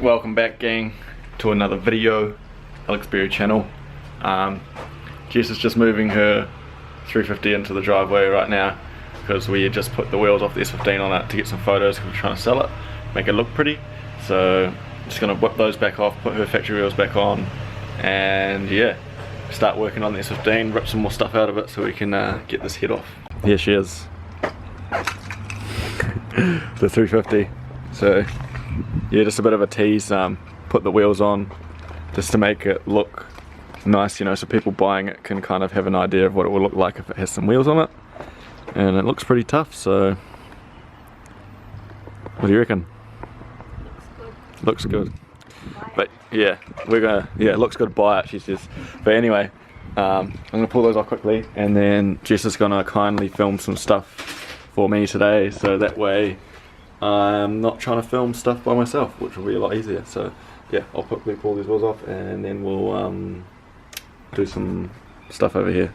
Welcome back, gang, to another video. Alex Berry channel. Jess is just moving her 350 into the driveway right now because we had just put the wheels off the S15 on it to get some photos because we're trying to sell it, make it look pretty. So just gonna whip those back off, put her factory wheels back on, and yeah, start working on the S15, rip some more stuff out of it so we can get this head off. Here she is, the 350. So yeah, just a bit of a tease, put the wheels on just to make it look nice, you know, so people buying it can kind of have an idea of what it will look like if it has some wheels on it. And it looks pretty tough, so what do you reckon? Looks good. But yeah, we're gonna, yeah, it looks good, buy it, she says. But anyway, I'm gonna pull those off quickly, and then Jess is gonna kindly film some stuff for me today, so that way I'm not trying to film stuff by myself, which will be a lot easier. So yeah, I'll quickly pull these wheels off and then we'll do some stuff over here.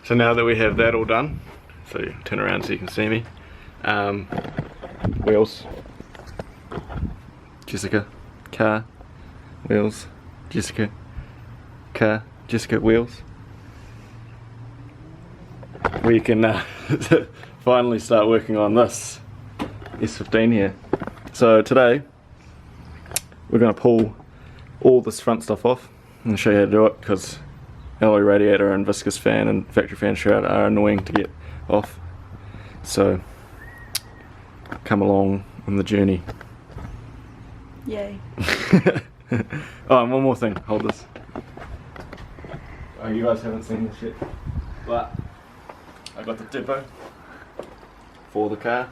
So now that we have that all done, so you turn around so you can see me, wheels, Jessica, car, wheels, Jessica, car, Jessica, wheels. We can finally start working on this S15 here. So today we're going to pull all this front stuff off and show you how to do it, because alloy radiator and viscous fan and factory fan shroud are annoying to get off. So come along on the journey. Yay. Oh, and one more thing, hold this. Oh, you guys haven't seen this yet, but I got the depot for the car.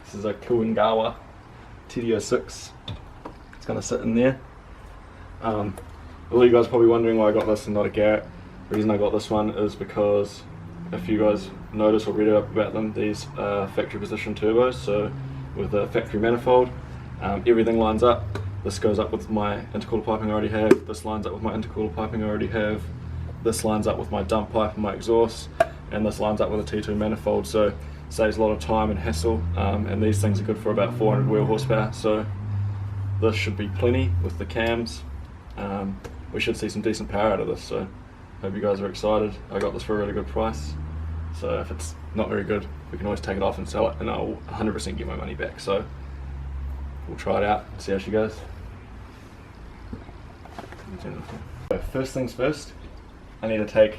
This is a Kinugawa Td06. It's gonna sit in there. A lot of you guys are probably wondering why I got this and not a Garrett. The reason I got this one is because, if you guys notice or read up about them, these are factory position turbos, so with a factory manifold, everything lines up. This goes up with my intercooler piping I already have, this lines up with my intercooler piping I already have, this lines up with my dump pipe and my exhaust, and this lines up with a T2 manifold, so it saves a lot of time and hassle, and these things are good for about 400 wheel horsepower, so this should be plenty with the cams. We should see some decent power out of this, so hope you guys are excited. I got this for a really good price, so if it's not very good, we can always take it off and sell it, and I'll 100% get my money back. So we'll try it out and see how she goes. First things first, I need to take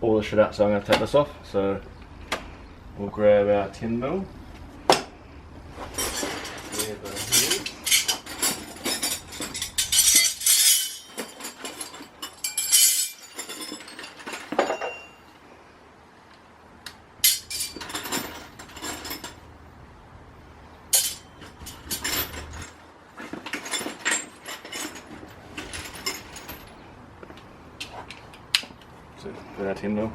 all the shit out, so I'm going to take this off. So we'll grab our 10mm. With our 10mm.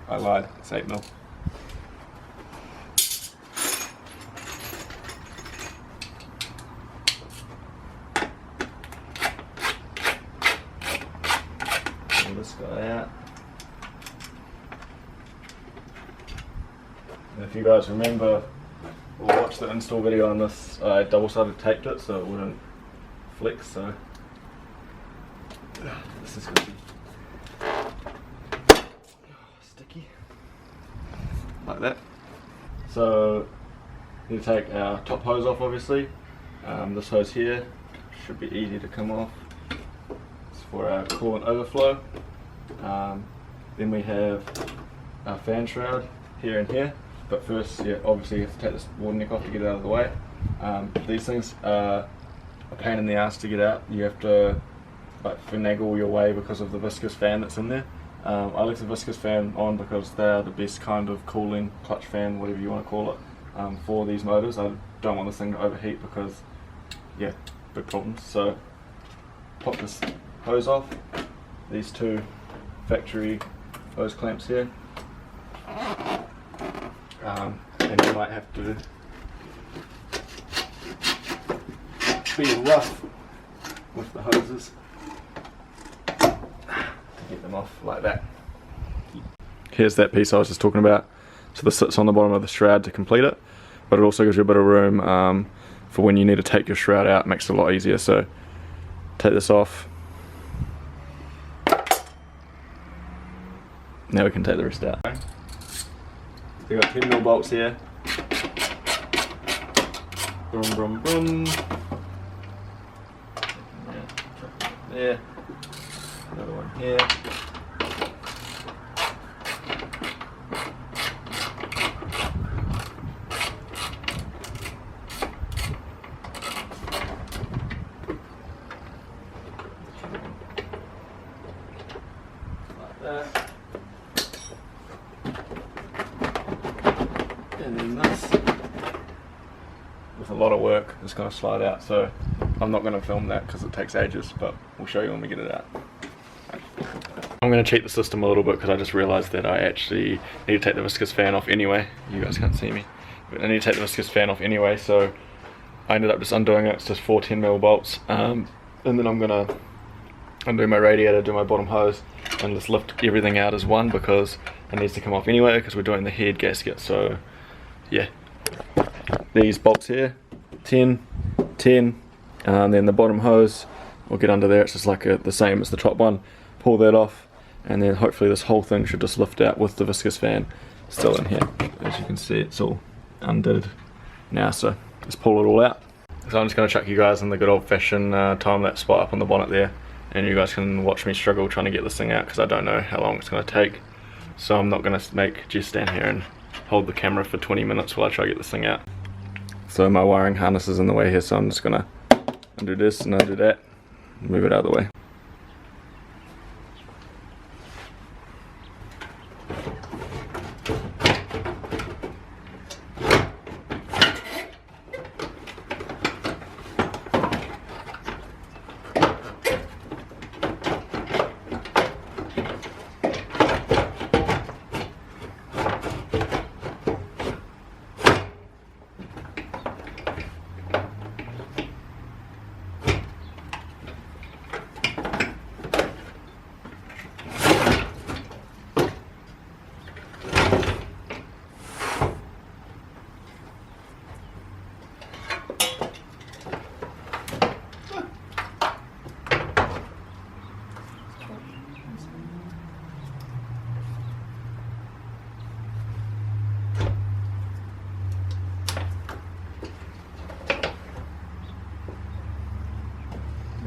I lied, it's 8mm. Pull this guy out. And if you guys remember or watch the install video on this, I double-sided taped it so it wouldn't flex, so this is going to be sticky, like that. So, you need to take our top hose off obviously. This hose here should be easy to come off. It's for our coolant overflow. Then we have our fan shroud here and here. But first, yeah, obviously you have to take this water neck off to get it out of the way. These things are a pain in the ass to get out. You have to finagle your way because of the viscous fan that's in there. I left the viscous fan on because they're the best kind of cooling clutch fan, whatever you want to call it, for these motors. I don't want this thing to overheat because, yeah, big problems. So pop this hose off, these two factory hose clamps here, and you might have to be rough with the hoses to get them off like that. Here's that piece I was just talking about. So this sits on the bottom of the shroud to complete it, but it also gives you a bit of room for when you need to take your shroud out. It makes it a lot easier. So take this off. Now we can take the rest out. We've got 10mm bolts here. Boom, boom, boom. There. Another one here. Like that. And then this, with a lot of work, is going to slide out, so I'm not going to film that because it takes ages, but we'll show you when we get it out. I'm going to cheat the system a little bit because I just realised that I actually need to take the viscous fan off anyway. You guys can't see me, but I need to take the viscous fan off anyway, so I ended up just undoing it. It's just 4 10mm bolts, and then I'm going to undo my radiator, do my bottom hose, and just lift everything out as one because it needs to come off anyway because we're doing the head gasket. So yeah, these bolts here, 10, 10, and then the bottom hose, we'll get under there, it's just like the same as the top one. Pull that off, and then hopefully this whole thing should just lift out with the viscous fan still in here. As you can see, it's all undid now, so let's pull it all out. So I'm just going to chuck you guys in the good old-fashioned time-lapse spot up on the bonnet there, and you guys can watch me struggle trying to get this thing out because I don't know how long it's going to take. So I'm not going to make Jess stand here and hold the camera for 20 minutes while I try to get this thing out. So my wiring harness is in the way here, so I'm just going to undo this and undo that, move it out of the way.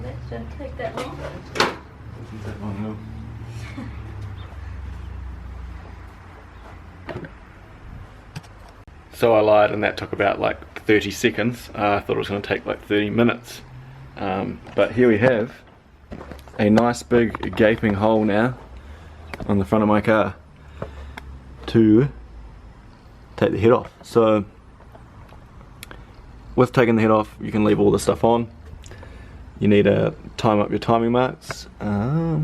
That shouldn't take that long. That long, no. So I lied, and that took about like 30 seconds. I thought it was going to take like 30 minutes. But here we have a nice big gaping hole now on the front of my car to take the head off. So with taking the head off, you can leave all the stuff on. You need to time up your timing marks. I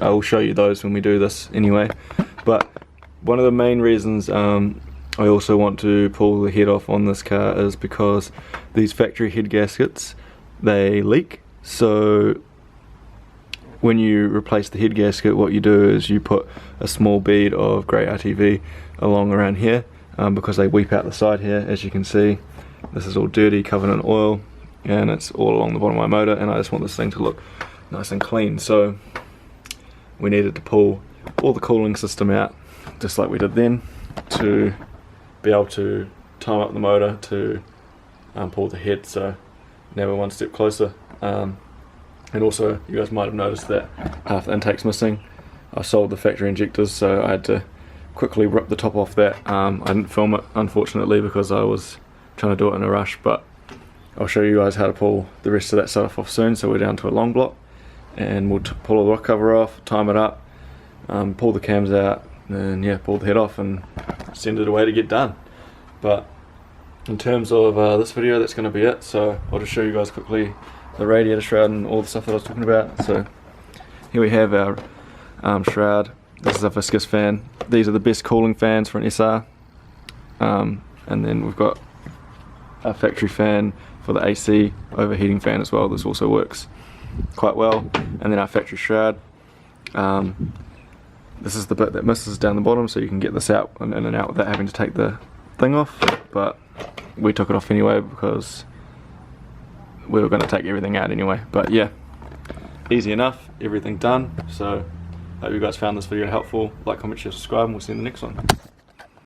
will show you those when we do this anyway. But one of the main reasons I also want to pull the head off on this car is because these factory head gaskets, they leak. So when you replace the head gasket, what you do is you put a small bead of grey RTV along around here, because they weep out the side here. As you can see, this is all dirty, covered in oil, and it's all along the bottom of my motor, and I just want this thing to look nice and clean. So we needed to pull all the cooling system out, just like we did then, to be able to time up the motor to pull the head. So now we're one step closer. And also, you guys might have noticed that half the intake's missing. I sold the factory injectors, so I had to quickly rip the top off that. I didn't film it, unfortunately, because I was trying to do it in a rush, but I'll show you guys how to pull the rest of that stuff off soon. So we're down to a long block, and we'll pull all the rock cover off, time it up, pull the cams out, and yeah, pull the head off and send it away to get done. But in terms of this video, that's going to be it. So I'll just show you guys quickly the radiator shroud and all the stuff that I was talking about. So here we have our shroud. This is a viscous fan. These are the best cooling fans for an SR. And then we've got a factory fan for the AC overheating fan as well. This also works quite well. And then our factory shroud. This is the bit that misses down the bottom, so you can get this out and in and out without having to take the thing off. But we took it off anyway because we were going to take everything out anyway. But yeah, easy enough, everything done. So hope you guys found this video helpful. Like, comment, share, subscribe, and we'll see you in the next one.